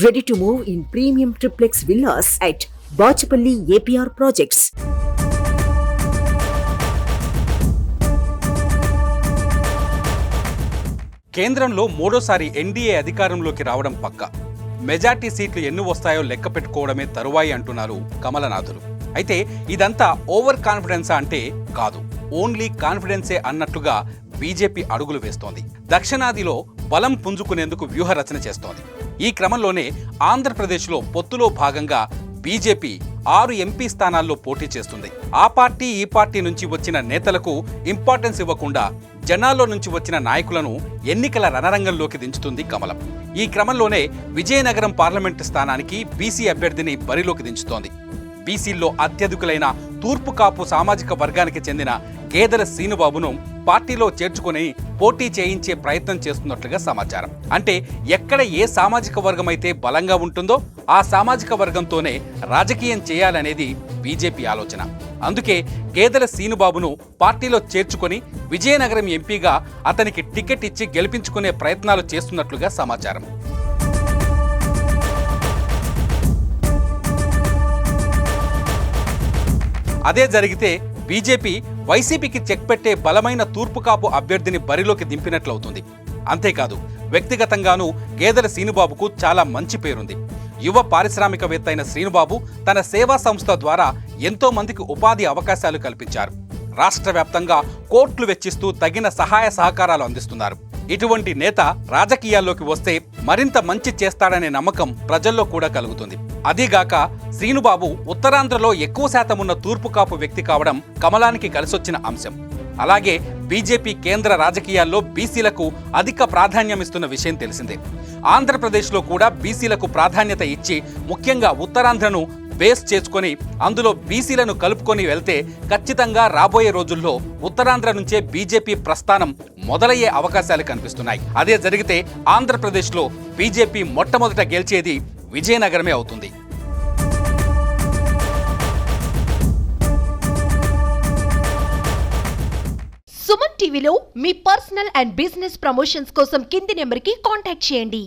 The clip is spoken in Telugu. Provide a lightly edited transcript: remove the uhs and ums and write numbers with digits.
Ready to move in premium triplex villas at Bachapalli APR Projects. కేంద్రంలో మూడోసారి ఎన్డీఏ అధికారంలోకి రావడం పక్కా. మెజార్టీ సీట్లు ఎన్ని వస్తాయో లెక్క పెట్టుకోవడమే తరువాయి అంటున్నారు కమలనాథులు. అయితే ఇదంతా ఓవర్ కాన్ఫిడెన్సా అంటే కాదు, ఓన్లీ కాన్ఫిడెన్సే అన్నట్లుగా బీజేపీ అడుగులు వేస్తోంది. దక్షిణాదిలో బలం పుంజుకునేందుకు వ్యూహరచన చేస్తోంది. ఈ క్రమంలోనే ఆంధ్రప్రదేశ్లో పొత్తులో భాగంగా బీజేపీ 6 ఎంపీ స్థానాల్లో పోటీ చేస్తుంది. ఆ పార్టీ ఈ పార్టీ నుంచి వచ్చిన నేతలకు ఇంపార్టెన్స్ ఇవ్వకుండా జనాల్లో నుంచి వచ్చిన నాయకులను ఎన్నికల రణరంగంలోకి దించుతుంది కమలం. ఈ క్రమంలోనే విజయనగరం పార్లమెంటు స్థానానికి బీసీ అభ్యర్థిని బరిలోకి దించుతోంది. బీసీల్లో అత్యధికులైన తూర్పు కాపు సామాజిక వర్గానికి చెందిన గేదెల శ్రీనుబాబును పార్టీలో చేర్చుకుని పోటీ చేయించే ప్రయత్నం చేస్తున్నట్లుగా సమాచారం. అంటే ఎక్కడ ఏ సామాజిక వర్గం అయితే బలంగా ఉంటుందో ఆ సామాజిక వర్గంతోనే రాజకీయం చేయాలనేది బీజేపీ ఆలోచన. అందుకే గేదెల శ్రీనుబాబును పార్టీలో చేర్చుకొని విజయనగరం ఎంపీగా అతనికి టికెట్ ఇచ్చి గెలిపించుకునే ప్రయత్నాలు చేస్తున్నట్లుగా సమాచారం. అదే జరిగితే బీజేపీ వైసీపీకి చెక్ పెట్టే బలమైన తూర్పు కాపు అభ్యర్థిని బరిలోకి దింపినట్లవుతుంది. అంతేకాదు, వ్యక్తిగతంగానూ గేదెల శ్రీనుబాబుకు చాలా మంచి పేరుంది. యువ పారిశ్రామికవేత్త అయిన శ్రీనుబాబు తన సేవా సంస్థ ద్వారా ఎంతో మందికి ఉపాధి అవకాశాలు కల్పించారు. రాష్ట్ర వ్యాప్తంగా కోట్లు వెచ్చిస్తూ తగిన సహాయ సహకారాలు అందిస్తున్నారు. ఇటువంటి నేత రాజకీయాల్లోకి వస్తే మరింత మంచి చేస్తాడనే నమ్మకం ప్రజల్లో కూడా కలుగుతుంది. అదీగాక శ్రీనుబాబు ఉత్తరాంధ్రలో ఎక్కువ శాతం ఉన్న తూర్పు కాపు వ్యక్తి కావడం కమలానికి కలిసొచ్చిన అంశం. అలాగే బీజేపీ కేంద్ర రాజకీయాల్లో బీసీలకు అధిక ప్రాధాన్యమిస్తున్న విషయం తెలిసిందే. ఆంధ్రప్రదేశ్లో కూడా బీసీలకు ప్రాధాన్యత ఇచ్చి ముఖ్యంగా ఉత్తరాంధ్రను బేస్ చేసుకొని అందులో బీసీలను కలుపుకొని వెళ్తే ఖచ్చితంగా రాబోయే రోజుల్లో ఉత్తరాంధ్ర నుంచే బీజేపీ ప్రస్థానం మొదలయ్యే అవకాశాలు కనిపిస్తున్నాయి. అదే జరిగితే ఆంధ్రప్రదేశ్లో బీజేపీ మొట్టమొదట గెలిచేది విజయనగరమే అవుతుంది. సుమన్ టీవీలో మీ పర్సనల్ అండ్ బిజినెస్ ప్రమోషన్స్ కోసం కింది నెంబర్కి కాంటాక్ట్ చేయండి.